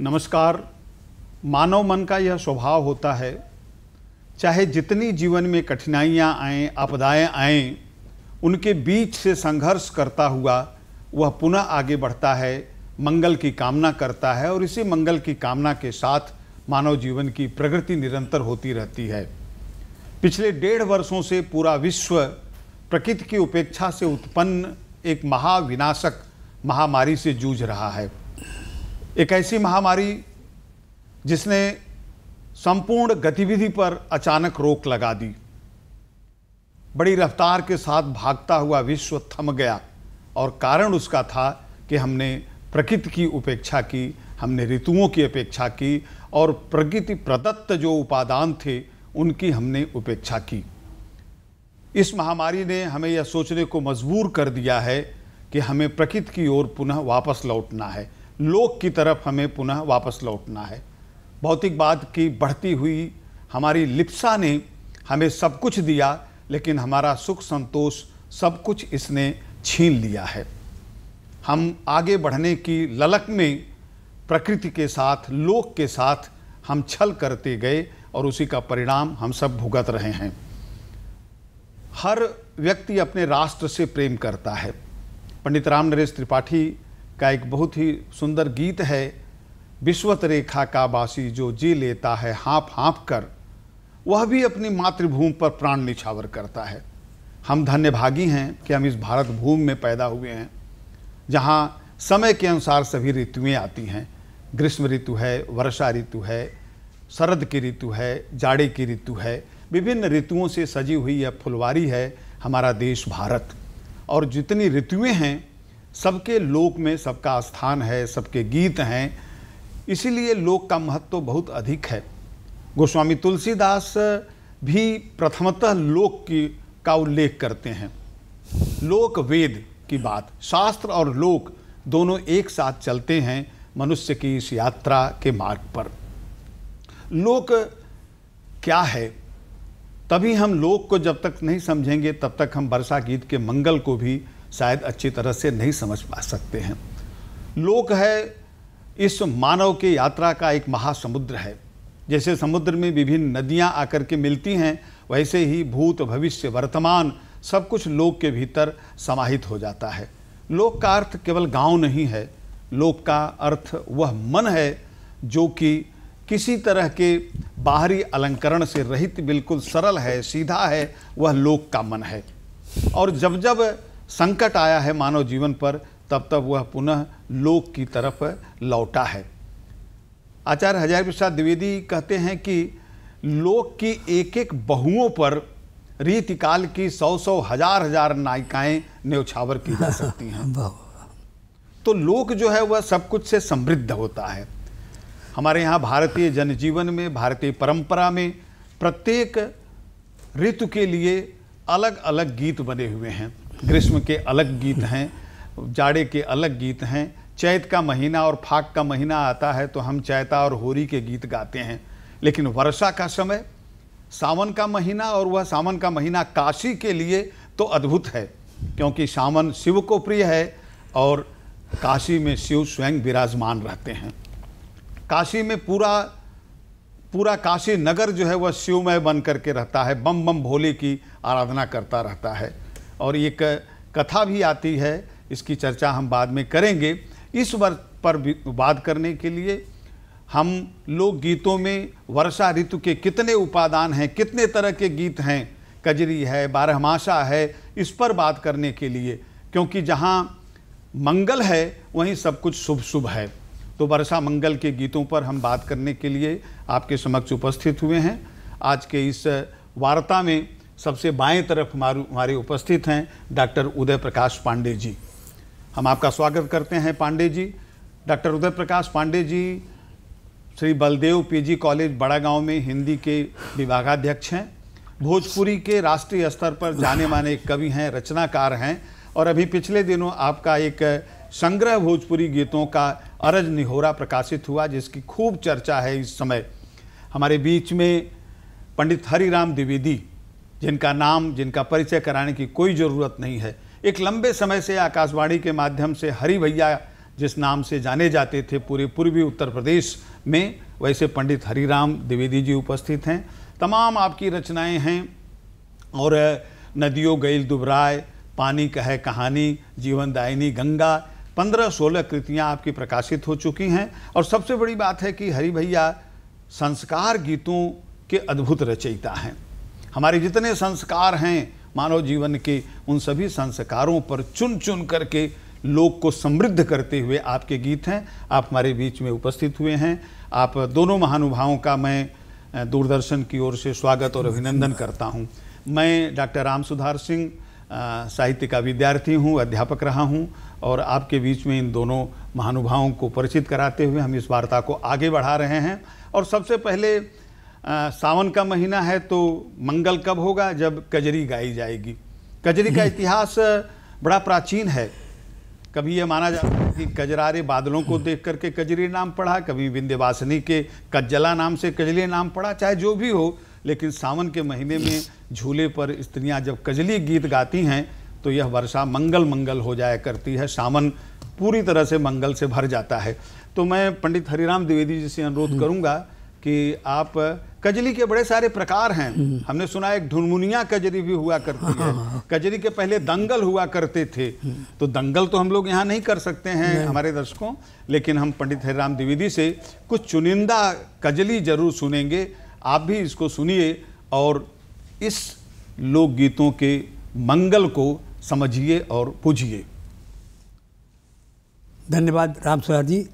नमस्कार। मानव मन का यह स्वभाव होता है, चाहे जितनी जीवन में कठिनाइयाँ आएँ, आपदाएँ आएँ, उनके बीच से संघर्ष करता हुआ वह पुनः आगे बढ़ता है, मंगल की कामना करता है और इसी मंगल की कामना के साथ मानव जीवन की प्रगति निरंतर होती रहती है। पिछले 1.5 वर्षों से पूरा विश्व प्रकृति की उपेक्षा से उत्पन्न एक महाविनाशक महामारी से जूझ रहा है। एक ऐसी महामारी जिसने संपूर्ण गतिविधि पर अचानक रोक लगा दी। बड़ी रफ्तार के साथ भागता हुआ विश्व थम गया और कारण उसका था कि हमने प्रकृति की उपेक्षा की, हमने ऋतुओं की अपेक्षा की और प्रकृति प्रदत्त जो उपादान थे उनकी हमने उपेक्षा की। इस महामारी ने हमें यह सोचने को मजबूर कर दिया है कि हमें प्रकृति की ओर पुनः वापस लौटना है, लोक की तरफ हमें पुनः वापस लौटना है। भौतिकवाद की बढ़ती हुई हमारी लिप्सा ने हमें सब कुछ दिया, लेकिन हमारा सुख संतोष सब कुछ इसने छीन लिया है। हम आगे बढ़ने की ललक में प्रकृति के साथ, लोक के साथ हम छल करते गए और उसी का परिणाम हम सब भुगत रहे हैं। हर व्यक्ति अपने राष्ट्र से प्रेम करता है। पंडित राम नरेश त्रिपाठी का एक बहुत ही सुंदर गीत है, विश्वत रेखा का बासी जो जी लेता है हाँप हाँप कर, वह भी अपनी मातृभूमि पर प्राण निछावर करता है। हम धन्यभागी हैं कि हम इस भारत भूमि में पैदा हुए हैं, जहाँ समय के अनुसार सभी ऋतुएं आती हैं। ग्रीष्म ऋतु है, वर्षा ऋतु है, शरद की ऋतु है, जाड़े की ऋतु है। विभिन्न ऋतुओं से सजी हुई यह फुलवारी है हमारा देश भारत। और जितनी ऋतुएं हैं, सबके लोक में सबका स्थान है, सबके गीत हैं, इसीलिए लोक का महत्व बहुत अधिक है। गोस्वामी तुलसीदास भी प्रथमतः लोक का उल्लेख करते हैं। लोक वेद की बात, शास्त्र और लोक दोनों एक साथ चलते हैं मनुष्य की इस यात्रा के मार्ग पर। लोक क्या है, तभी हम लोक को जब तक नहीं समझेंगे तब तक हम वर्षा गीत के मंगल को भी शायद अच्छी तरह से नहीं समझ पा सकते हैं। लोक है इस मानव के यात्रा का एक महासमुद्र है। जैसे समुद्र में विभिन्न नदियां आकर के मिलती हैं, वैसे ही भूत भविष्य वर्तमान सब कुछ लोक के भीतर समाहित हो जाता है। लोक का अर्थ केवल गांव नहीं है, लोक का अर्थ वह मन है जो कि किसी तरह के बाहरी अलंकरण से रहित बिल्कुल सरल है, सीधा है, वह लोक का मन है। और जब जब संकट आया है मानव जीवन पर, तब तब वह पुनः लोक की तरफ लौटा है। आचार्य हजारी प्रसाद द्विवेदी कहते हैं कि लोक की एक एक बहुओं पर रीतिकाल की 100-100 हजार नायिकाएं न्यौछावर की जा सकती हैं। तो लोक जो है वह सब कुछ से समृद्ध होता है। हमारे यहाँ भारतीय जनजीवन में, भारतीय परंपरा में प्रत्येक ऋतु के लिए अलग अलग गीत बने हुए हैं। ग्रीष्म के अलग गीत हैं, जाड़े के अलग गीत हैं। चैत का महीना और फाग का महीना आता है तो हम चैता और होरी के गीत गाते हैं। लेकिन वर्षा का समय, सावन का महीना, और वह सावन का महीना काशी के लिए तो अद्भुत है, क्योंकि सावन शिव को प्रिय है और काशी में शिव स्वयं विराजमान रहते हैं। काशी में पूरा काशी नगर जो है वह शिवमय बन करके रहता है, बम बम भोले की आराधना करता रहता है। और एक कथा भी आती है, इसकी चर्चा हम बाद में करेंगे। इस वर्ष पर बात करने के लिए हम लोकगीतों में वर्षा ऋतु के कितने उपादान हैं, कितने तरह के गीत हैं, कजरी है, बारहमासा है, इस पर बात करने के लिए, क्योंकि जहाँ मंगल है वहीं सब कुछ शुभ शुभ है। तो वर्षा मंगल के गीतों पर हम बात करने के लिए आपके समक्ष उपस्थित हुए हैं। आज के इस वार्ता में सबसे बाएं तरफ हमारे उपस्थित हैं डॉक्टर उदय प्रकाश पांडे जी। हम आपका स्वागत करते हैं Pandey ji. Doctor Uday Prakash Pandey ji Shri Baldev PG college बड़ा गांव में हिंदी के विभागाध्यक्ष हैं। भोजपुरी के राष्ट्रीय स्तर पर जाने माने कवि हैं, रचनाकार हैं। और अभी पिछले दिनों आपका एक संग्रह भोजपुरी गीतों का अरज निहोरा प्रकाशित हुआ, जिसकी खूब चर्चा है इस समय। हमारे बीच में पंडित हरिराम द्विवेदी, जिनका परिचय कराने की कोई ज़रूरत नहीं है, एक लंबे समय से आकाशवाणी के माध्यम से हरि भैया जिस नाम से जाने जाते थे पूरे पूर्वी उत्तर प्रदेश में, वैसे पंडित हरिराम द्विवेदी जी उपस्थित हैं। तमाम आपकी रचनाएं हैं और नदियों गईल दुबराय, पानी कहे कहानी, जीवनदायिनी गंगा, 15-16 कृतियाँ आपकी प्रकाशित हो चुकी हैं। और सबसे बड़ी बात है कि हरि भैया संस्कार गीतों के अद्भुत रचयिता हैं। हमारे जितने संस्कार हैं मानव जीवन के, उन सभी संस्कारों पर चुन चुन करके लोक को समृद्ध करते हुए आपके गीत हैं। आप हमारे बीच में उपस्थित हुए हैं। आप दोनों महानुभावों का मैं दूरदर्शन की ओर से स्वागत और अभिनंदन करता हूं। मैं डॉक्टर राम सुधार सिंह साहित्य का विद्यार्थी हूं, अध्यापक रहा हूं, और आपके बीच में इन दोनों महानुभावों को परिचित कराते हुए हम इस वार्ता को आगे बढ़ा रहे हैं। और सबसे पहले सावन का महीना है तो मंगल कब होगा? जब कजरी गाई जाएगी। कजरी का इतिहास बड़ा प्राचीन है। कभी ये माना जाता है कि कजरारे बादलों को देख करके कजरी नाम पड़ा, कभी विंध्यवासिनी के कज्जला नाम से कजली नाम पड़ा। चाहे जो भी हो, लेकिन सावन के महीने में झूले पर स्त्रियां जब कजली गीत गाती हैं तो यह वर्षा मंगल मंगल हो जाया करती है। सावन पूरी तरह से मंगल से भर जाता है। तो मैं पंडित हरिराम द्विवेदी जी से अनुरोध करूंगा कि आप, कजली के बड़े सारे प्रकार हैं। हमने सुना एक ढुनमुनिया कजरी भी हुआ करती है। कजरी के पहले दंगल हुआ करते थे। तो दंगल तो हम लोग यहाँ नहीं कर सकते हैं हमारे दर्शकों, लेकिन हम पंडित हरिराम द्विवेदी से कुछ चुनिंदा कजली जरूर सुनेंगे। आप भी इसको सुनिए और इस लोकगीतों के मंगल को समझिए और पूजिए। धन्यवाद राम सुधार जी।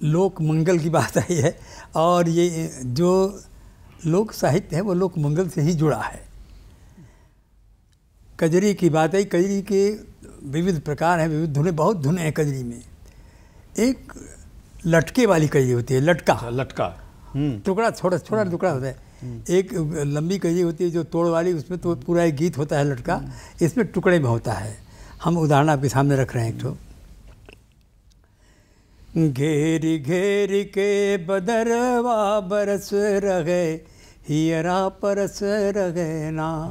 लोक मंगल की बात आई है, और ये जो लोक साहित्य है वो लोक मंगल से ही जुड़ा है। कजरी की बात आई। कजरी के विविध प्रकार हैं, विविध धुनें, बहुत धुनें हैं कजरी में। एक लटके वाली कजरी होती है, लटका टुकड़ा, छोटा टुकड़ा होता है। एक लंबी कजरी होती है जो तोड़ वाली, उसमें तो पूरा एक गीत होता है लटका। इसमें टुकड़े में होता है। हम उदाहरण आपके सामने रख रहे हैं। एक तो घेरी घेरी के बदरवा बरस रहे, हियरा परस रहे ना।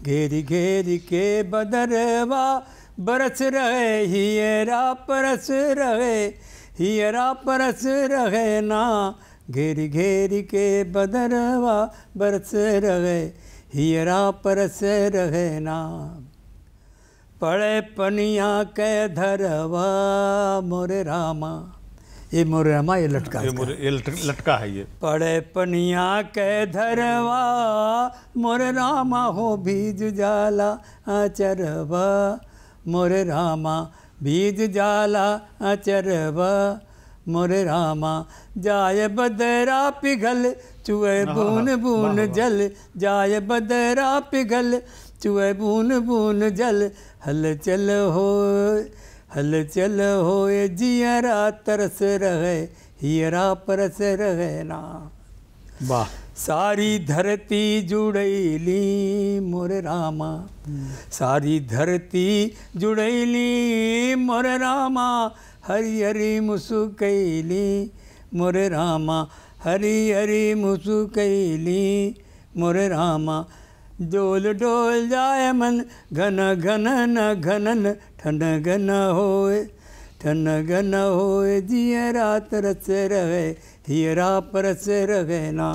घेरी घेरी के बदरवा बरस रहे, हियरा परस रहे, हियरा परस रहे ना। घेरी घेरी के बदरवा बरस रहे, हियरा परस रहे ना। पड़े पनिया के धरवा मोरे रामा। ये मोरे रामा, ये लटका, ये लटका है। ये पड़े पनिया के धरवा मोरे रामा, हो बीज जाला आचरवा। मोरे रामा बीज जाला आचरवा। मोरे रामा जाय बदरा पिघल, चुए बून बून जल। जाय बदरा पिघल, चुए बून बून जल। हलचल हो जियरा तरस रहे, हियरा परस रहे ना। वाह। सारी धरती जुड़ैली मोरे रामा। सारी धरती जुड़ैली मोरे रामा। हरी हरी मुसुकैली मोरे रामा। हरी हरी मुसुकैली मोरे रामा। डोल डोल जाए मन, घन घन न घनन। ठन घन होए जियरा तरस रहे, हियरा परस रहे ना।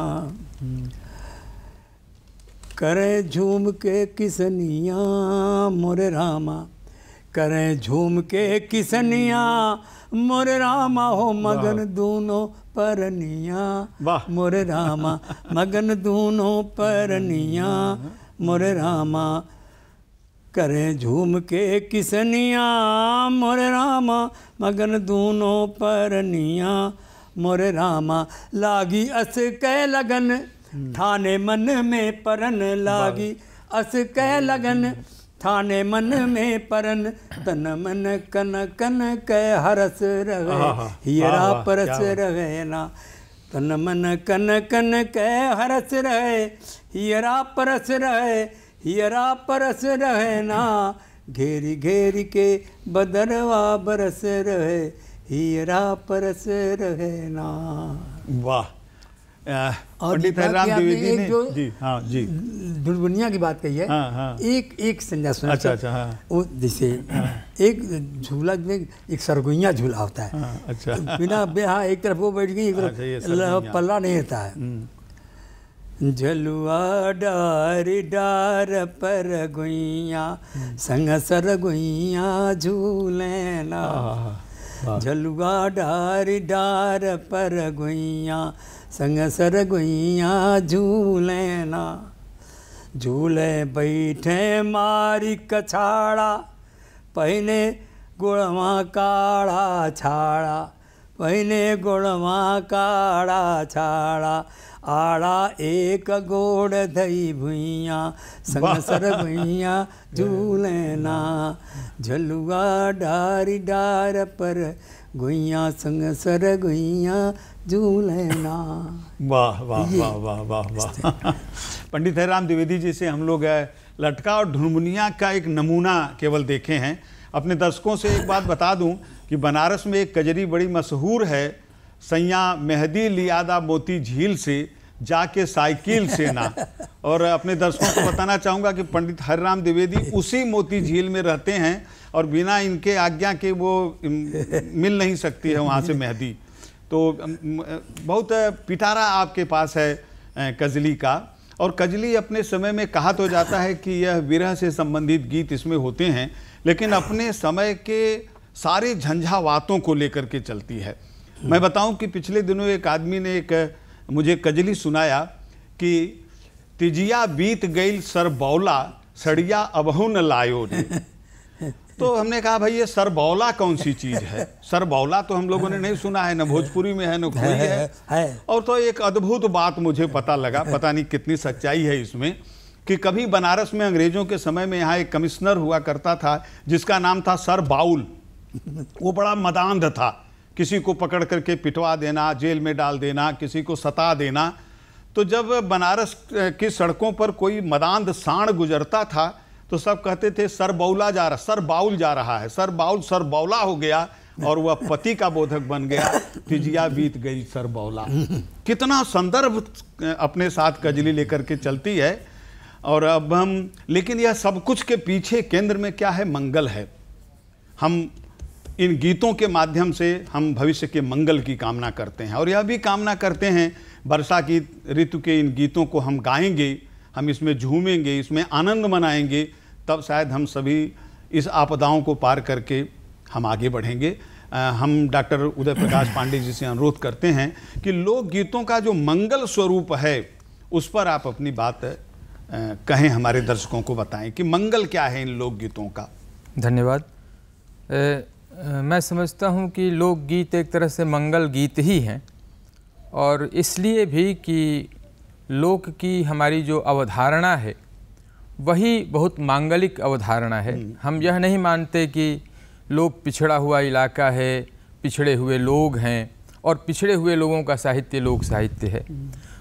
करे झूम के किसनिया मोरे रामा। करे झूम के किसनिया मोरे रामा। हो मगन दूनो परनिया मोरे रामा। मगन दूनो परनिया मोरे रामा। करे झूम के किसनिया मोरे रामा। मगन दूनो परनिया मोरे रामा। लागी अस कै लगन, ठाने मन में परन। लागी अस कै लगन, ठाने मन में परन। तन मन कन कन कै हरस रहे, हियरा परस रहे ना। तन मन कन कन कै हरस रहे, हियरा परस रहे, हियरा परस रहे ना। घेरी घेरी के बदरवा बरस रहे, हियरा परस रहे ना। वाह। पंडित हरिराम द्विवेदी ने जी हाँ जी ढुलबुनिया की बात कही है। हाँ, हाँ। एक संज्ञा सुना। अच्छा हाँ। वो जैसे एक झूला में एक सरगुइया झूला होता है। हाँ, अच्छा बिना हाँ एक तरफ वो बैठ गई, एक तरफ पल्ला नहीं रहता है। झलुआ डार डार पर गुइया संग सरगुइया झूलेना, झलुआ डार डार पर गुइया संग सरगुइया झूलेना, झूले बैठे मारी कछाड़ा पहने गुड़वा काड़ा छाड़ा, पहने गुड़वा काड़ा छाड़ा, आड़ा एक गोड़ धई भुइया संग सरगुइया झूलेना, झलुआ डारी डार पर गुइया संग सरगुइया झूलेना। वाह वाह वाह वाह वाह वाह। पंडित हरिराम द्विवेदी जी से हम लोग लटका और ढुलमुनिया का एक नमूना केवल देखे हैं। अपने दर्शकों से एक बात बता दूं कि बनारस में एक कजरी बड़ी मशहूर है, सैया मेहदी लियादा मोती झील से जाके साइकिल से ना। और अपने दर्शकों को बताना चाहूँगा कि पंडित हरिराम द्विवेदी उसी मोती झील में रहते हैं और बिना इनके आज्ञा के वो मिल नहीं सकती है वहाँ से मेहदी। तो बहुत पिटारा आपके पास है कजली का। और कजली अपने समय में कहा तो जाता है कि यह विरह से संबंधित गीत इसमें होते हैं, लेकिन अपने समय के सारे झंझावातों को लेकर के चलती है। मैं बताऊं कि पिछले दिनों एक आदमी ने एक मुझे कजली सुनाया कि तिजिया बीत गई सर बौला सड़िया अबहु न लायो ने। तो हमने कहा भाई ये सरबौला कौन सी चीज है? सरबौला तो हम लोगों ने नहीं सुना है, न भोजपुरी में है न कोई है। और तो एक अद्भुत बात मुझे पता लगा, पता नहीं कितनी सच्चाई है इसमें, कि कभी बनारस में अंग्रेजों के समय में यहाँ एक कमिश्नर हुआ करता था जिसका नाम था सर बाउल। वो बड़ा मदांध था, किसी को पकड़ करके पिटवा देना, जेल में डाल देना, किसी को सता देना। तो जब बनारस की सड़कों पर कोई मदांध सांड गुजरता था तो सब कहते थे सर बाउल जा रहा है, सर बौला हो गया और वह पति का बोधक बन गया, तिजिया बीत गई सर बौला। कितना संदर्भ अपने साथ कजली लेकर के चलती है। और अब हम, लेकिन यह सब कुछ के पीछे केंद्र में क्या है? मंगल है। हम इन गीतों के माध्यम से हम भविष्य के मंगल की कामना करते हैं और यह भी कामना करते हैं वर्षा की ऋतु के इन गीतों को हम गाएंगे, हम इसमें झूमेंगे, इसमें आनंद मनाएंगे, तब शायद हम सभी इस आपदाओं को पार करके हम आगे बढ़ेंगे। हम डॉक्टर उदय प्रकाश पांडे जी से अनुरोध करते हैं कि लोकगीतों का जो मंगल स्वरूप है उस पर आप अपनी बात कहें, हमारे दर्शकों को बताएं कि मंगल क्या है इन लोकगीतों का। धन्यवाद। मैं समझता हूँ कि लोकगीत एक तरह से मंगल गीत ही हैं, और इसलिए भी कि लोक की हमारी जो अवधारणा है वही बहुत मांगलिक अवधारणा है। हम यह नहीं मानते कि लोक पिछड़ा हुआ इलाका है, पिछड़े हुए लोग हैं और पिछड़े हुए लोगों का साहित्य लोक साहित्य है।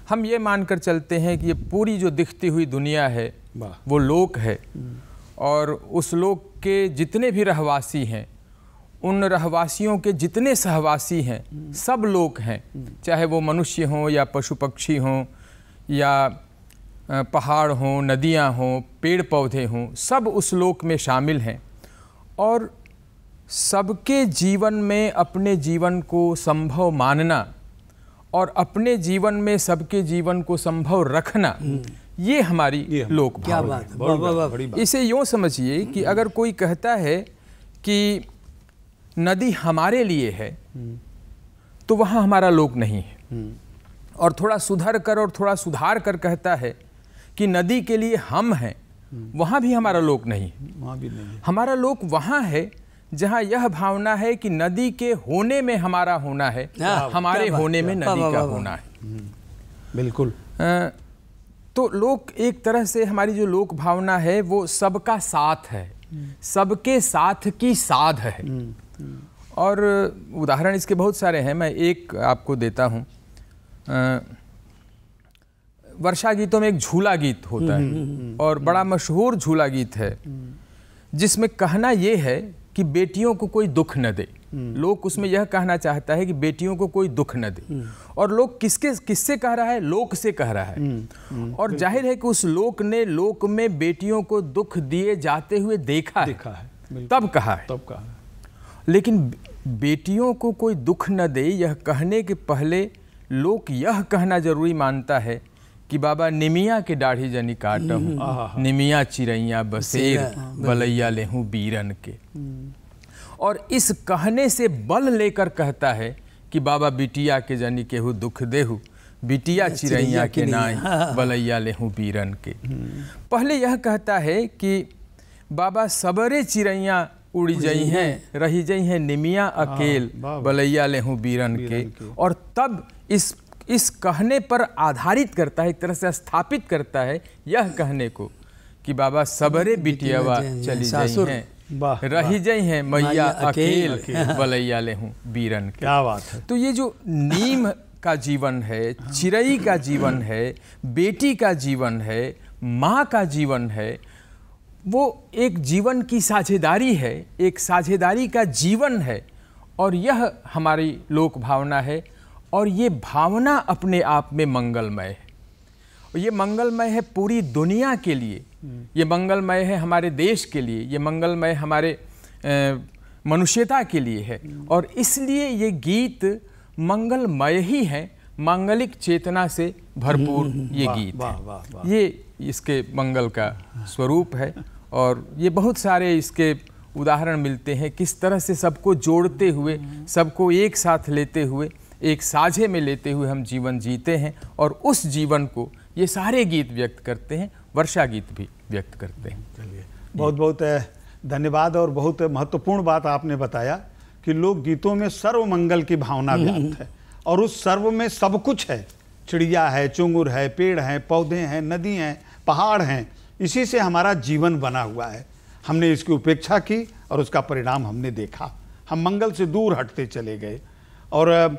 हम ये मानकर चलते हैं कि ये पूरी जो दिखती हुई दुनिया है वो लोक है, और उस लोक के जितने भी रहवासी हैं, उन रहवासियों के जितने सहवासी हैं, सब लोग हैं, चाहे वो मनुष्य हों या पशु पक्षी हों या पहाड़ हों, नदियां हों, पेड़ पौधे हों, सब उस लोक में शामिल हैं। और सबके जीवन में अपने जीवन को संभव मानना और अपने जीवन में सबके जीवन को संभव रखना, ये हमारी लोक भाव है। इसे यूँ समझिए कि अगर कोई कहता है कि नदी हमारे लिए है तो वहाँ हमारा लोक नहीं है, और थोड़ा सुधर कर और थोड़ा सुधार कर कहता है कि नदी के लिए हम हैं, वहाँ भी हमारा लोक नहीं है। वहाँ भी नहीं। हमारा लोक वहाँ है जहाँ यह भावना है कि नदी के होने में हमारा होना है, हमारे होने में नदी का होना है। बिल्कुल। तो लोक एक तरह से हमारी जो लोक भावना है वो सबका साथ है, सबके साथ की साध है। और उदाहरण इसके बहुत सारे हैं, मैं एक आपको देता हूँ। वर्षा गीतों में एक झूला गीत होता है और बड़ा मशहूर झूला गीत है, जिसमें कहना ये है कि बेटियों को कोई दुख न दे। लोक उसमें यह कहना चाहता है कि बेटियों को कोई दुख न दे। और लोक किससे कह रहा है? लोक से कह रहा है। और जाहिर है कि उस लोक ने लोक में बेटियों को दुख दिए जाते हुए देखा है, तब कहा है। लेकिन बेटियों को कोई दुख न दे, यह कहने के पहले लोक यह कहना जरूरी मानता है कि बाबा निमिया के दाढ़ी जनी काटहूँ, निमिया चिरैया बसेर बलैया लेहूँ बीरन के। और इस कहने से बल लेकर कहता है कि बाबा बिटिया के जनी केहू दुख देहू, बिटिया चिरैया के नाई बलैया लेहूँ बीरन के। पहले यह कहता है कि बाबा सबरे चिरैया उड़ी जई हैं, रही जई हैं निमिया अकेल बलैया लेहूँ बीरन के। और तब इस कहने पर आधारित करता है, एक तरह से स्थापित करता है यह कहने को कि बाबा सबरे बिटियावा चली जाई हैं, रही जाई हैं मैया अकेल बलैया लेहूँ बीरन के। क्या बात है। तो ये जो नीम का जीवन है, चिरई का जीवन है, बेटी का जीवन है, माँ का जीवन है, वो एक जीवन की साझेदारी है, एक साझेदारी का जीवन है। और यह हमारी लोक भावना है। और ये भावना अपने आप में मंगलमय है। और ये मंगलमय है पूरी दुनिया के लिए, ये मंगलमय है हमारे देश के लिए, ये मंगलमय हमारे मनुष्यता के लिए है। और इसलिए ये गीत मंगलमय ही है, मांगलिक चेतना से भरपूर ये गीत है। ये इसके मंगल का स्वरूप है। और ये बहुत सारे इसके उदाहरण मिलते हैं, किस तरह से सबको जोड़ते हुए, सबको एक साथ लेते हुए, एक साझे में लेते हुए हम जीवन जीते हैं। और उस जीवन को ये सारे गीत व्यक्त करते हैं, वर्षा गीत भी व्यक्त करते हैं। चलिए, बहुत बहुत धन्यवाद। और बहुत महत्वपूर्ण बात आपने बताया कि लोक गीतों में सर्व मंगल की भावना व्याप्त है। और उस सर्व में सब कुछ है, चिड़िया है, चुंगुर है, पेड़ हैं, पौधे हैं, नदी हैं, पहाड़ हैं। इसी से हमारा जीवन बना हुआ है। हमने इसकी उपेक्षा की और उसका परिणाम हमने देखा। हम मंगल से दूर हटते चले गए। और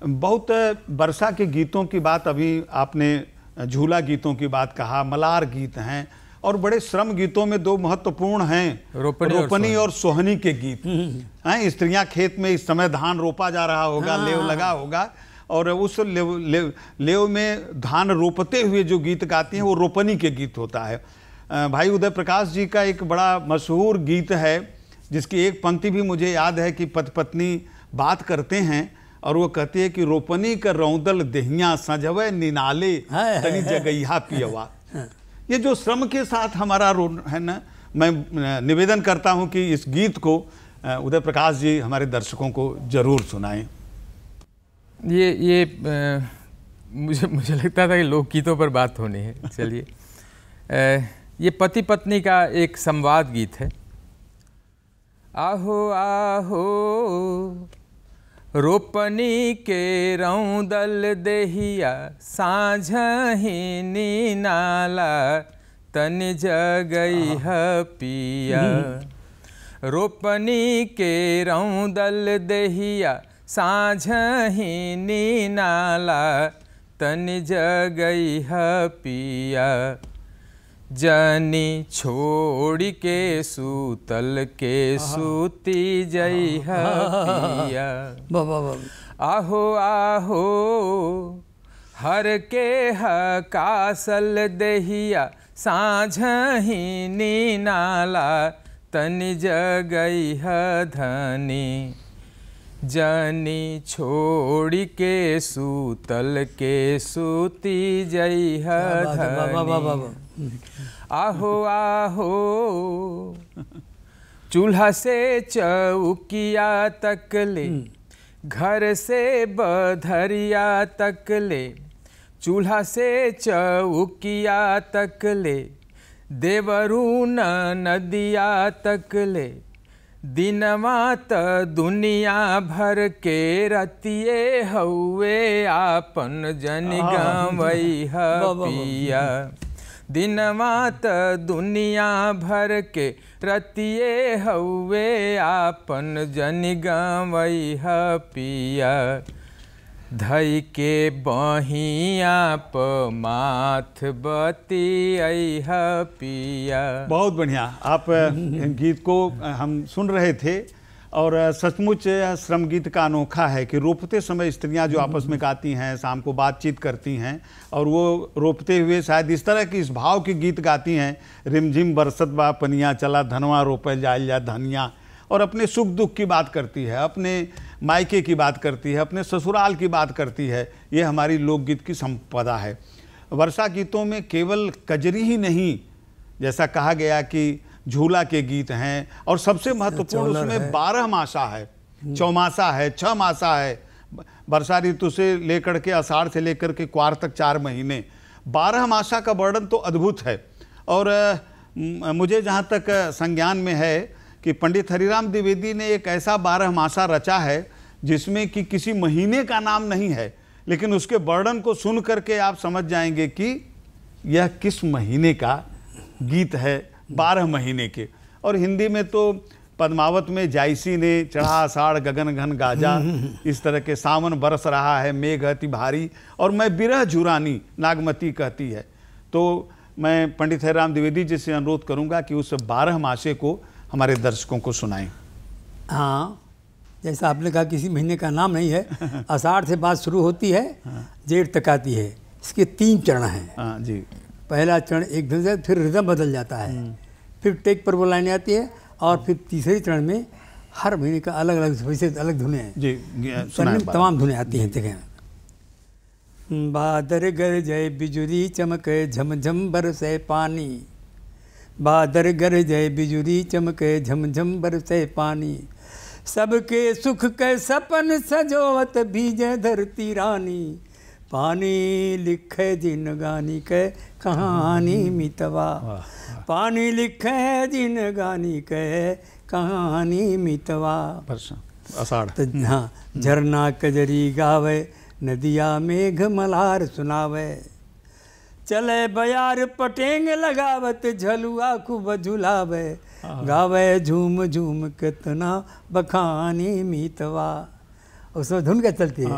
बहुत वर्षा के गीतों की बात, अभी आपने झूला गीतों की बात कहा, मलार गीत हैं। और बड़े श्रम गीतों में दो महत्वपूर्ण हैं, रोपनी और सोहनी के गीत हैं। स्त्रियां खेत में इस समय धान रोपा जा रहा होगा, लेव लगा होगा, और उस लेव में धान रोपते हुए जो गीत गाती हैं वो रोपनी के गीत होता है। भाई उदय प्रकाश जी का एक बड़ा मशहूर गीत है, जिसकी एक पंक्ति भी मुझे याद है कि पति पत्नी बात करते हैं और वो कहती है कि रोपनी का रौदल देहिया सजवे निनाले तनी जगैया पियवा। ये जो श्रम के साथ हमारा है ना, मैं निवेदन करता हूँ कि इस गीत को उदय प्रकाश जी हमारे दर्शकों को जरूर सुनाएं। मुझे लगता था कि लोकगीतों पर बात होनी है। चलिए, ये पति पत्नी का एक संवाद गीत है। आहो आहो रोपनी के रौदल देहिया साँझही नीनाला तनि जगई ह पिया। रोपनी के रौदल देहिया साँझही नीनाला तनि जगई ह पिया। जनी छोड़ के सूतल के सूती जई ह पिया। आहो आहो हर के हकासल देहिया साँझही नीनाला तनि जगई ह धनी। जनी छोड़ के सूतल के सूती जई ह धनी। आहो आहो चूल्हा से चौकिया तक ले, घर से बधरिया तक ले, चूल्हा से चौकिया तक ले, देवरू नदिया तक ले। दिनवा त दुनिया भर के रतिये हउए आपन जन गवई ह पिया। दिनवा त दुनिया भर के रतिये हउए आपन जन गवई ह पिया। धई के बहिया प माथ बतियई ह पिया। बहुत बढ़िया। आप गीत को हम सुन रहे थे और सचमुच श्रम गीत का अनोखा है कि रोपते समय स्त्रियां जो आपस में गाती हैं, शाम को बातचीत करती हैं और वो रोपते हुए शायद इस तरह की इस भाव के गीत गाती हैं, रिमझिम बरसत बा पनिया चला धनवा रोपे जायल जा धनिया, और अपने सुख दुख की बात करती है, अपने मायके की बात करती है, अपने ससुराल की बात करती है। ये हमारी लोकगीत की संपदा है। वर्षा गीतों में केवल कजरी ही नहीं, जैसा कहा गया कि झूला के गीत हैं, और सबसे महत्वपूर्ण उसमें 12 मासा है, चौमासा है, 6 मासा है, वर्षा ऋतु से लेकर के आषाढ़ से लेकर के क्वार तक 4 महीने, 12 मासा का वर्णन तो अद्भुत है। और मुझे जहाँ तक संज्ञान में है कि पंडित हरिराम द्विवेदी ने एक ऐसा 12 मासा रचा है जिसमें कि किसी महीने का नाम नहीं है, लेकिन उसके वर्णन को सुन करके आप समझ जाएंगे कि यह किस महीने का गीत है, 12 महीने के। और हिंदी में तो पद्मावत में जायसी ने चढ़ा आषाढ़ गगन घन गाजा, इस तरह के सावन बरस रहा है मेघ अति भारी, और मैं बिरह झुरानी नागमती कहती है। तो मैं पंडित हरिराम द्विवेदी जी से अनुरोध करूंगा कि उस 12 मासे को हमारे दर्शकों को सुनाएं। हाँ, जैसा आपने कहा किसी महीने का नाम नहीं है, आषाढ़ से बात शुरू होती है, जेठ तक आती है। इसके 3 चरण हैं। हाँ जी। पहला चरण एक धुन से, फिर रिदम बदल जाता है, फिर टेक पर वो लाइन आती है, और फिर तीसरे चरण में हर महीने का अलग अलग वैसे अलग धुनें हैं जी, तमाम धुनें आती हैं। देखें, बादर गरजे बिजुली चमके झमझम बरसे पानी, बादर गरजे बिजुली चमके झमझम बरसे पानी, सबके सुख के सपन सजोवत भीजे धरती रानी, पानी लिखे जिनगानी के कहानी मितवा, पानी लिखे जिनगानी के कहानी मितवा। आषाढ़। हाँ, झरना कजरी गावे, नदिया मेघ मल्हार सुनावे, चले बयार पटेंग लगावत झलुआ खूब झुलावे, गावे झूम झूम कितना बखानी मितवा। उसमें धुन क्या चलती है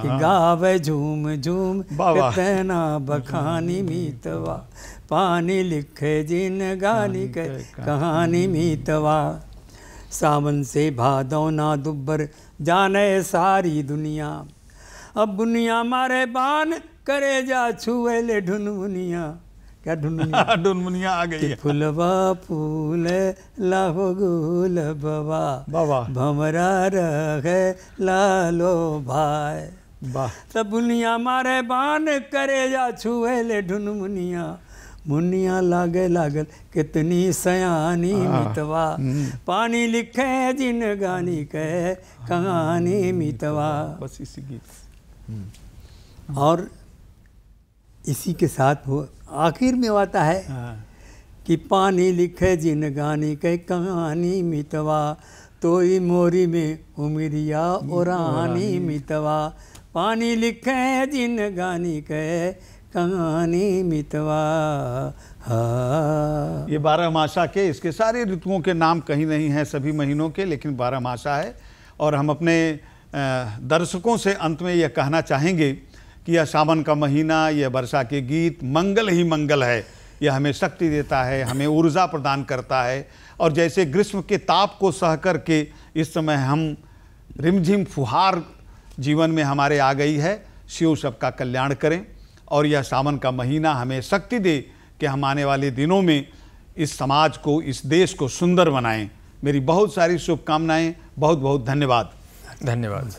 कि गावे झूम झूम कितना बखानी मितवा, पानी लिखे जिन गानी के कहानी मितवा, सावन से भादौ ना दुब्बर जाने सारी दुनिया, अब बुनिया मारे बान करे जा छुए ले ढुनमुनिया। क्या ढुनमुनिया? ढुनमुनिया आ गई है। फुलवा फूल लाहो गुल बाबा, भमरा रहे लालो भाई, तब बुनिया मारे बान करे जा छुए ले ढुनमुनिया, मुनिया लागे लागल कितनी सयानी मितवा, पानी लिखे जिन गानी के कहानी मितवा। बस इसी गीत। और इसी के साथ वो आखिर में आता है कि पानी लिखे जिन गानी के कहानी मितवा, तोई मोरी में उमरिया ओरानी मितवा, पानी लिखे जिन गानी के कहानी मितवा। ये 12 मासा के, इसके सारे ऋतुओं के नाम कहीं नहीं हैं सभी महीनों के, लेकिन 12 मासा है। और हम अपने दर्शकों से अंत में यह कहना चाहेंगे कि यह सावन का महीना, यह वर्षा के गीत मंगल ही मंगल है। यह हमें शक्ति देता है, हमें ऊर्जा प्रदान करता है। और जैसे ग्रीष्म के ताप को सह कर के इस समय हम रिमझिम फुहार जीवन में हमारे आ गई है, शिव सबका कल्याण करें। और यह सावन का महीना हमें शक्ति दे कि हम आने वाले दिनों में इस समाज को, इस देश को सुंदर बनाएं। मेरी बहुत सारी शुभकामनाएं। बहुत बहुत धन्यवाद। धन्यवाद।